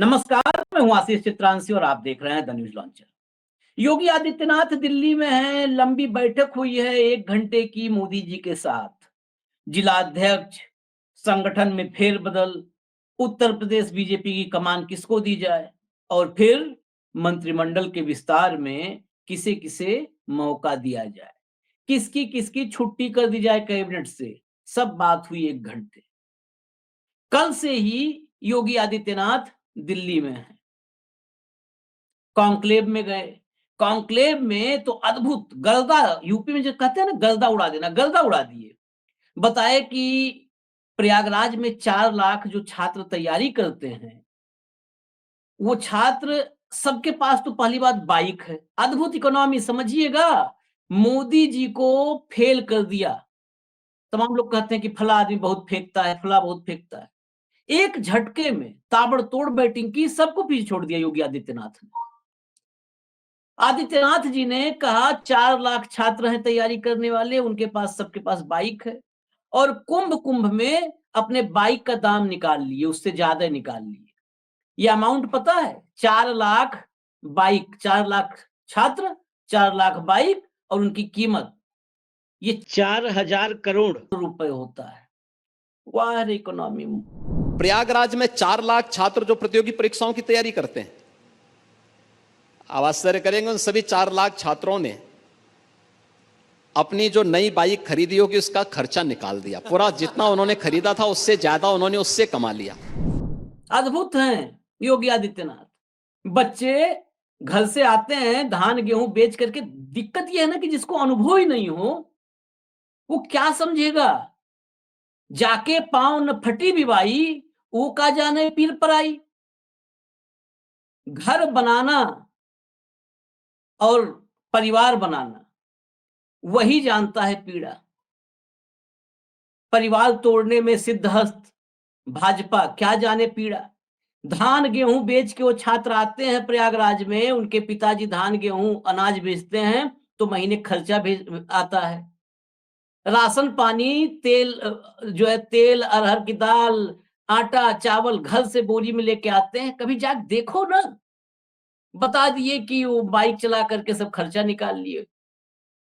नमस्कार, मैं हूं आशीष चित्रांशी और आप देख रहे हैं the news launcher. Yogi Adityanath Delhi में हैं, लंबी बैठक हुई है 1 घंटे की मोदी जी के साथ। जिलाध्यक्ष, संगठन में फेरबदल, उत्तर प्रदेश बीजेपी की कमान किसको दी जाए और फिर मंत्रिमंडल के विस्तार में किसे किसे मौका दिया जाए, किसकी किसकी छुट्टी कर दी जाए कैबिनेट से, सब बात हुई 1 घंटे। कल से ही योगी आदित्यनाथ दिल्ली में है, कॉन्क्लेव में गए। कॉन्क्लेव में तो अद्भुत गर्दा, यूपी में जो कहते हैं ना गर्दा उड़ा देना, गर्दा उड़ा दिए। बताए कि प्रयागराज में 4 लाख जो छात्र तैयारी करते हैं, वो छात्र सबके पास तो पहली बात बाइक है। अद्भुत इकोनॉमी समझिएगा, मोदी जी को फेल कर दिया। तमाम लोग कहते हैं कि फला आदमी बहुत फेंकता है, फला बहुत फेंकता है। एक झटके में ताबड़तोड़ बैटिंग की, सबको पीछे छोड़ दिया योगी आदित्यनाथ ने। आदित्यनाथ जी ने कहा 4 लाख छात्र हैं तैयारी करने वाले, उनके पास सबके पास बाइक है और कुंभ में अपने बाइक का दाम निकाल लिए, उससे ज्यादा निकाल लिए। ये अमाउंट पता है? 4 लाख बाइक, 4 लाख छात्र, 4 लाख बाइक और उनकी कीमत ये 4,000 करोड़ रुपए होता है। वाह इकोनॉमी। प्रयागराज में 4 लाख छात्र जो प्रतियोगी परीक्षाओं की तैयारी करते हैं, आप आश्चर्य करेंगे, उन सभी 4 लाख छात्रों ने अपनी जो नई बाइक खरीदी होगी उसका खर्चा निकाल दिया। पूरा जितना उन्होंने खरीदा था उससे ज्यादा उन्होंने उससे कमा लिया। अद्भुत हैं योगी आदित्यनाथ। बच्चे घर से आते हैं धान गेहूं बेच करके। दिक्कत यह है ना कि जिसको अनुभव ही नहीं हो वो क्या समझेगा। जाके पांव न फटी बिवाई, वो का जाने पीर पराई। घर बनाना और परिवार बनाना वही जानता है पीड़ा। परिवार तोड़ने में सिद्धहस्त भाजपा क्या जाने पीड़ा। धान गेहूं बेच के वो छात्र आते हैं प्रयागराज में, उनके पिताजी धान गेहूं अनाज बेचते हैं तो महीने खर्चा भेज आता है। राशन पानी, तेल, जो है तेल, अरहर की दाल, आटा चावल घर से बोरी में लेके आते हैं। कभी जाके देखो ना। बता दिए कि वो बाइक चला करके सब खर्चा निकाल लिए।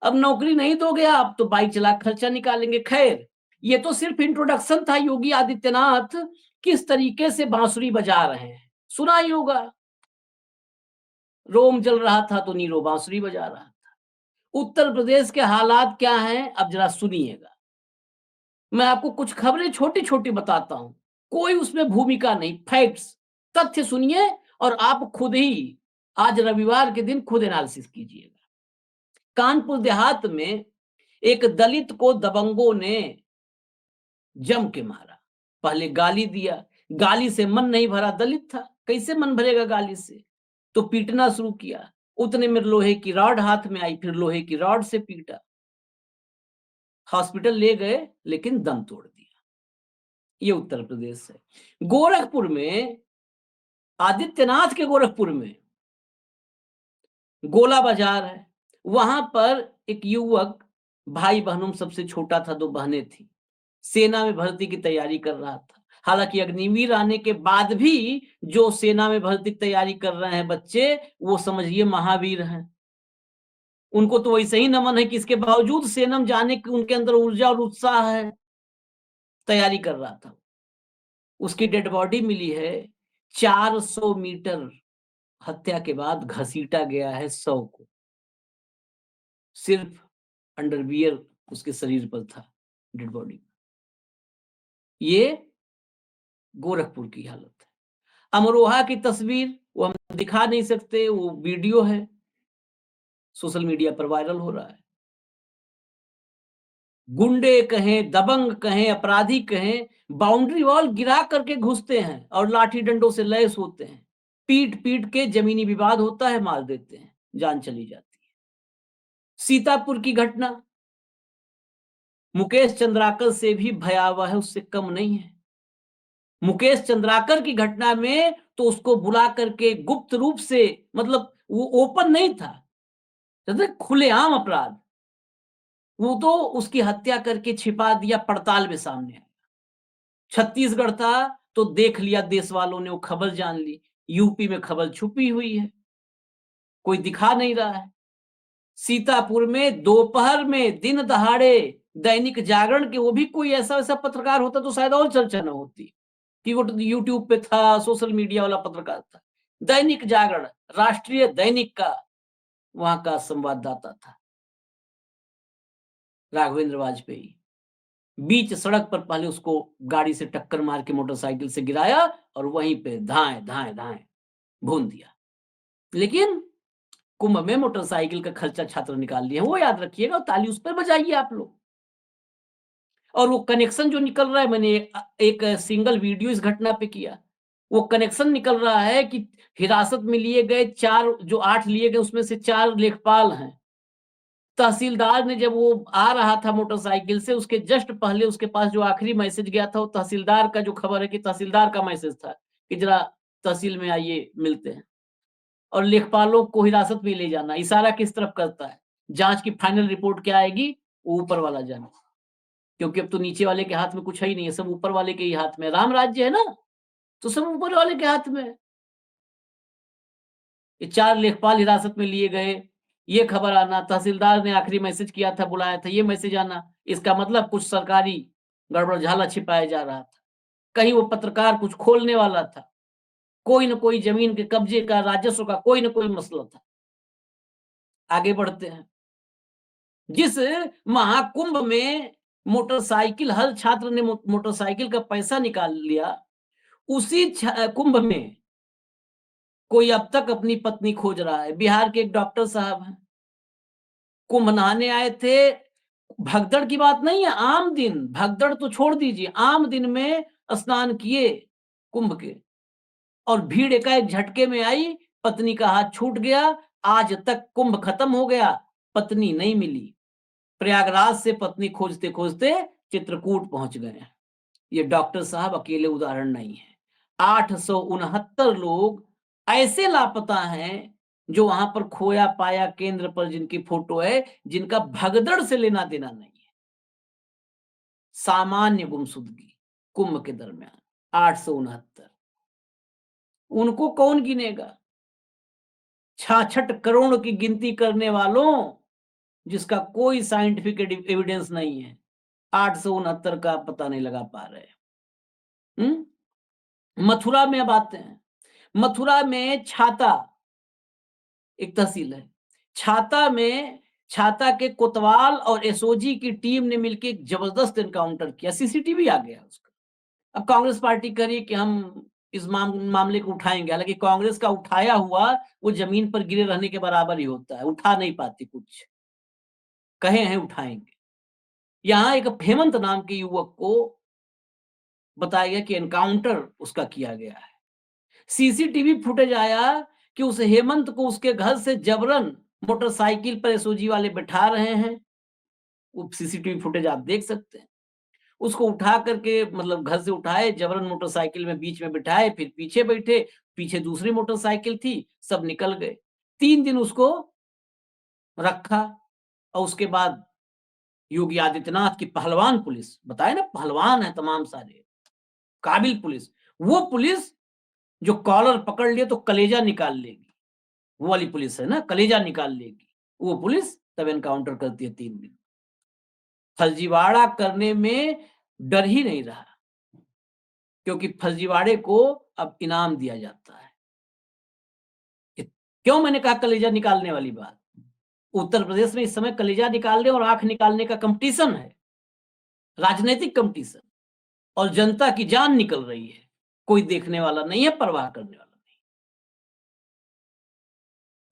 अब नौकरी नहीं दोगे आप तो बाइक चला खर्चा निकालेंगे। खैर, ये तो सिर्फ इंट्रोडक्शन था। योगी आदित्यनाथ किस तरीके से बांसुरी बजा रहे हैं सुना ही होगा। रोम जल रहा था तो नीरो बांसुरी बजा रहा था। उत्तर प्रदेश के हालात क्या हैं अब जरा सुनिएगा। मैं आपको कुछ खबरें छोटी छोटी बताता हूं, कोई उसमें भूमिका नहीं, फैक्ट्स, तथ्य सुनिए और आप खुद ही आज रविवार के दिन खुद एनालिसिस कीजिएगा। कानपुर देहात में एक दलित को दबंगों ने जम के मारा। पहले गाली दिया, गाली से मन नहीं भरा, दलित था, कैसे मन भरेगा गाली से, तो पीटना शुरू किया। उतने में लोहे की रॉड हाथ में आई, फिर लोहे की रॉड से पीटा। हॉस्पिटल ले गए लेकिन दम तोड़ दिया। ये उत्तर प्रदेश है। गोरखपुर में, आदित्यनाथ के गोरखपुर में गोला बाजार है। वहां पर एक युवक, भाई बहनों में सबसे छोटा था, 2 बहनें थी, सेना में भर्ती की तैयारी कर रहा था। हालांकि अग्निवीर आने के बाद भी जो सेना में भर्ती की तैयारी कर रहे हैं बच्चे, वो समझिए महावीर हैं। उनको तो वैसे ही नमन है कि इसके बावजूद सेना में जाने की उनके अंदर ऊर्जा और उत्साह है। तैयारी कर रहा था। उसकी डेड बॉडी मिली है। 400 मीटर हत्या के बाद घसीटा गया है 100 को। सिर्फ अंडरवियर उसके शरीर पर था, डेड बॉडी। ये गोरखपुर की हालत है। अमरोहा की तस्वीर वो हम दिखा नहीं सकते, वो वीडियो है, सोशल मीडिया पर वायरल हो रहा है। गुंडे कहें, दबंग कहें, अपराधी कहें, बाउंड्री वॉल गिरा करके घुसते हैं और लाठी डंडों से लैस होते हैं। पीट पीट के जमीनी विवाद होता है, मार देते हैं, जान चली जाती है। सीतापुर की घटना मुकेश चंद्राकर से भी भयावह है, उससे कम नहीं है। मुकेश चंद्राकर की घटना में तो उसको बुला करके गुप्त रूप से, मतलब वो ओपन नहीं था, खुलेआम अपराध, वो तो उसकी हत्या करके छिपा दिया, पड़ताल में सामने आया। छत्तीसगढ़ था तो देख लिया देश वालों ने, वो खबर जान ली। यूपी में खबर छुपी हुई है, कोई दिखा नहीं रहा है। सीतापुर में दोपहर में दिन दहाड़े दैनिक जागरण के, वो भी कोई ऐसा वैसा पत्रकार होता तो शायद और चर्चा न होती कि वो यूट्यूब पे था, सोशल मीडिया वाला पत्रकार था। दैनिक जागरण, राष्ट्रीय दैनिक का वहां का संवाददाता था राघवेंद्र वाजपेयी। बीच सड़क पर पहले उसको गाड़ी से टक्कर मार के मोटरसाइकिल से गिराया और वहीं पे धाए धाए धाए भून दिया। लेकिन कुंभ में मोटरसाइकिल का खर्चा छात्र निकाल लिया, वो याद रखिएगा, ताली उस पर बजाइए आप लोग। और वो कनेक्शन जो निकल रहा है, मैंने एक सिंगल वीडियो इस घटना पे किया, वो कनेक्शन निकल रहा है कि हिरासत में लिए गए 4, जो 8 लिए गए उसमें से 4 लेखपाल हैं। तहसीलदार ने जब वो आ रहा था मोटरसाइकिल से, उसके जस्ट पहले उसके पास जो आखिरी मैसेज गया था वो तहसीलदार का, जो खबर है कि तहसीलदार का मैसेज था कि जरा तहसील में आइए, मिलते हैं। और लेखपालों को हिरासत में ले जाना, इशारा किस तरफ करता है? जांच की फाइनल रिपोर्ट क्या आएगी वो ऊपर वाला जाने, क्योंकि अब तो नीचे वाले के हाथ में कुछ है ही नहीं है, सब ऊपर वाले के ही हाथ में। राम राज्य है ना, तो सब ऊपर वाले के हाथ में है। ये 4 लेखपाल हिरासत में लिए गए, ये खबर आना, तहसीलदार ने आखिरी मैसेज किया था, बुलाया था, ये मैसेज आना, इसका मतलब कुछ सरकारी गड़बड़ झाला छिपाया जा रहा था। कहीं वो पत्रकार कुछ खोलने वाला था, कोई न कोई जमीन के कब्जे का, राजस्व का कोई न कोई मसला था। आगे बढ़ते हैं। जिस महाकुंभ में मोटरसाइकिल, हर छात्र ने मोटरसाइकिल का पैसा निकाल लिया, उसी कुंभ में कोई अब तक अपनी पत्नी खोज रहा है। बिहार के एक डॉक्टर साहब हैं, कुंभ नहाने आए थे। भगदड़ की बात नहीं है, आम दिन, भगदड़ तो छोड़ दीजिए, आम दिन में स्नान किए कुंभ के, और भीड़ एकाएक झटके में आई, पत्नी का हाथ छूट गया। आज तक कुंभ खत्म हो गया, पत्नी नहीं मिली। प्रयागराज से पत्नी खोजते खोजते चित्रकूट पहुंच गए। ये डॉक्टर साहब अकेले उदाहरण नहीं है, 869 लोग ऐसे लापता हैं जो वहां पर खोया पाया केंद्र पर जिनकी फोटो है, जिनका भगदड़ से लेना देना नहीं है। सामान्य गुमशुदगी कुंभ के दरमियान 869, उनको कौन गिनेगा? 66 करोड़ की गिनती करने वालों, जिसका कोई साइंटिफिक एविडेंस नहीं है, 869 का पता नहीं लगा पा रहे। मथुरा में अब आते हैं। मथुरा में छाता एक तहसील है, छाता में छाता के कोतवाल और एसओजी की टीम ने मिलकर एक जबरदस्त एनकाउंटर किया, सीसीटीवी आ गया उसका। अब कांग्रेस पार्टी कह रही है कि हम इस मामले को उठाएंगे, हालांकि कांग्रेस का उठाया हुआ वो जमीन पर गिरे रहने के बराबर ही होता है, उठा नहीं पाती कुछ, कहे हैं उठाएंगे। यहां एक हेमंत नाम के युवक को बताया गया कि एनकाउंटर उसका किया गया है। सीसीटीवी फुटेज आया कि उस हेमंत को उसके घर से जबरन मोटरसाइकिल पर एसओजी वाले बैठा रहे हैं, वो सीसीटीवी फुटेज आप देख सकते हैं। उसको उठा करके, मतलब घर से उठाए, जबरन मोटरसाइकिल में बीच में बिठाए, फिर पीछे बैठे, पीछे दूसरी मोटरसाइकिल थी, सब निकल गए। 3 दिन उसको रखा, और उसके बाद योगी आदित्यनाथ की पहलवान पुलिस, बताए ना पहलवान है तमाम सारे, काबिल पुलिस, वो पुलिस जो कॉलर पकड़ लिए तो कलेजा निकाल लेगी, वो वाली पुलिस है ना, कलेजा निकाल लेगी, वो पुलिस तब एनकाउंटर करती है 3 दिन। फर्जीवाड़ा करने में डर ही नहीं रहा, क्योंकि फर्जीवाड़े को अब इनाम दिया जाता है। क्यों मैंने कहा कलेजा निकालने वाली बात? उत्तर प्रदेश में इस समय कलेजा निकालने और आंख निकालने का कंपटीशन है, राजनीतिक कंपटीशन, और जनता की जान निकल रही है, कोई देखने वाला नहीं है, परवाह करने वाला नहीं।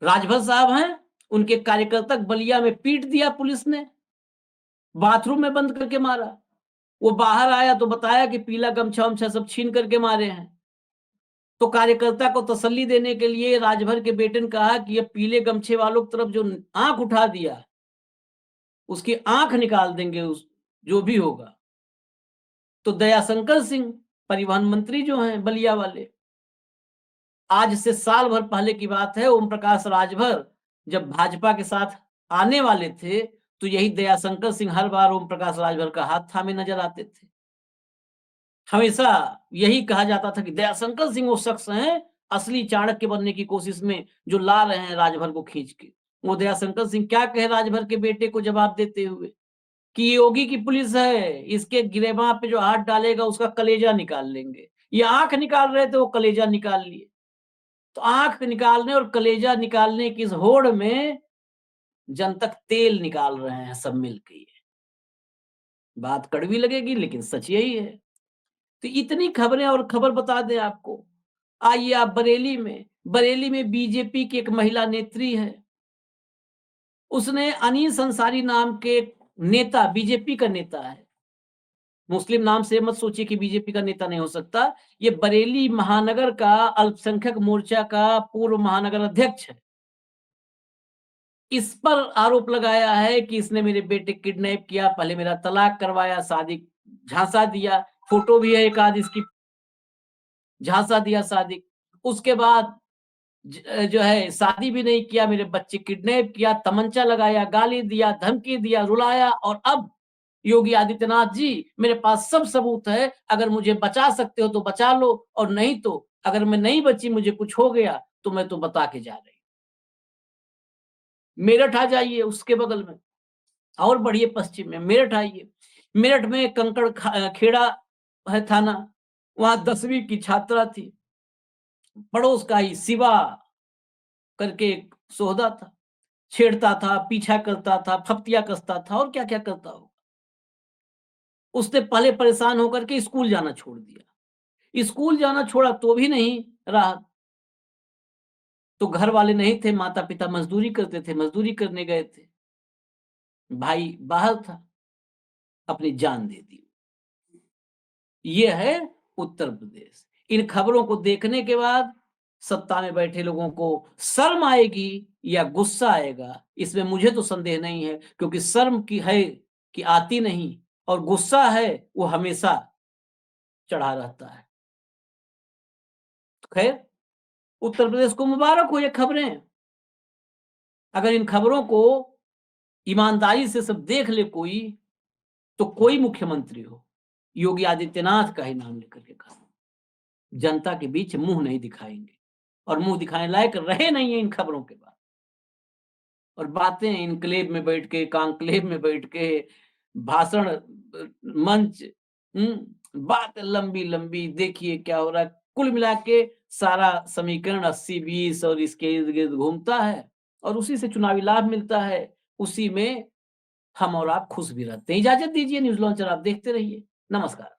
राजभर साहब हैं, उनके कार्यकर्ता बलिया में पीट दिया पुलिस ने, बाथरूम में बंद करके मारा। वो बाहर आया तो बताया कि पीला गमछा उमछा सब छीन करके मारे हैं। तो कार्यकर्ता को तसल्ली देने के लिए राजभर के बेटे ने कहा कि ये पीले गमछे वालों की तरफ जो आंख उठा दिया, उसकी आंख निकाल देंगे, उस जो भी होगा। तो दयाशंकर सिंह परिवहन मंत्री जो हैं बलिया वाले, आज से साल भर पहले की बात है, ओम प्रकाश राजभर जब भाजपा के साथ आने वाले थे, तो यही दयाशंकर सिंह हर बार ओम प्रकाश राजभर का हाथ थामे नजर आते थे। हमेशा यही कहा जाता था कि दयाशंकर सिंह वो शख्स हैं, असली चाणक्य बनने की कोशिश में जो ला रहे हैं राजभर को खींच के। वो दयाशंकर सिंह क्या कहे राजभर के बेटे को जवाब देते हुए कि योगी की पुलिस है, इसके गिरेबां पे जो हाथ डालेगा उसका कलेजा निकाल लेंगे। ये आंख निकाल रहे थे, वो कलेजा निकाल लिए। तो आंख निकालने और कलेजा निकालने की इस होड़ में जनतक तेल निकाल रहे हैं सब मिलके। ये बात कड़वी लगेगी लेकिन सच यही है। तो इतनी खबरें और खबर बता दें आपको, आइए आप बरेली में बीजेपी की एक महिला नेत्री है। उसने अनीस अंसारी नाम के नेता, बीजेपी का नेता है, मुस्लिम नाम से मत सोचिए कि बीजेपी का नेता नहीं हो सकता। ये बरेली महानगर का अल्पसंख्यक मोर्चा का पूर्व महानगर अध्यक्ष है। इस पर आरोप लगाया है कि इसने मेरे बेटे किडनैप किया, पहले मेरा तलाक करवाया, शादी झांसा दिया, फोटो भी है एक आध इसकी, झांसा दिया शादी। उसके बाद जो है शादी भी नहीं किया, मेरे बच्चे किडनैप किया, तमंचा लगाया, गाली दिया, धमकी दिया, रुलाया। और अब योगी आदित्यनाथ जी, मेरे पास सब सबूत है, अगर मुझे बचा सकते हो तो बचा लो, और नहीं तो अगर मैं नहीं बची, मुझे कुछ हो गया तो मैं तो बता के जा रही। मेरठ आ जाइए, उसके बगल में और बढ़िए पश्चिम में मेरठ आइए। मेरठ में कंकड़ खेड़ा है थाना, वहां 10वीं की छात्रा थी, पड़ोस का ही शिवा करके एक सोहदा था, छेड़ता था, पीछा करता था, फप्तिया कसता था और क्या क्या करता हो। उसने पहले परेशान होकर के स्कूल जाना छोड़ दिया। स्कूल जाना छोड़ा तो भी नहीं रहा, तो घर वाले नहीं थे, माता पिता मजदूरी करते थे, मजदूरी करने गए थे, भाई बाहर था, अपनी जान दे दी। ये है उत्तर प्रदेश। इन खबरों को देखने के बाद सत्ता में बैठे लोगों को शर्म आएगी या गुस्सा आएगा, इसमें मुझे तो संदेह नहीं है, क्योंकि शर्म की है कि आती नहीं, और गुस्सा है वो हमेशा चढ़ा रहता है। तो खैर, उत्तर प्रदेश को मुबारक हो ये खबरें। अगर इन खबरों को ईमानदारी से सब देख ले कोई, तो कोई मुख्यमंत्री हो, योगी आदित्यनाथ का ही नाम लेकर के कहा, जनता के बीच मुंह नहीं दिखाएंगे, और मुंह दिखाने लायक रहे नहीं है इन खबरों के बाद। और बातें इनक्लेव में बैठ के, कांक्लेव में बैठ के, भाषण, मंच, बात लंबी लंबी, देखिए क्या हो रहा है। कुल मिला के सारा समीकरण 80-20 और इसके इर्द गिर्द घूमता है, और उसी से चुनावी लाभ मिलता है, उसी में हम और आप खुश भी रहते हैं। इजाजत दीजिए, न्यूज लॉन्चर आप देखते रहिए। नमस्कार।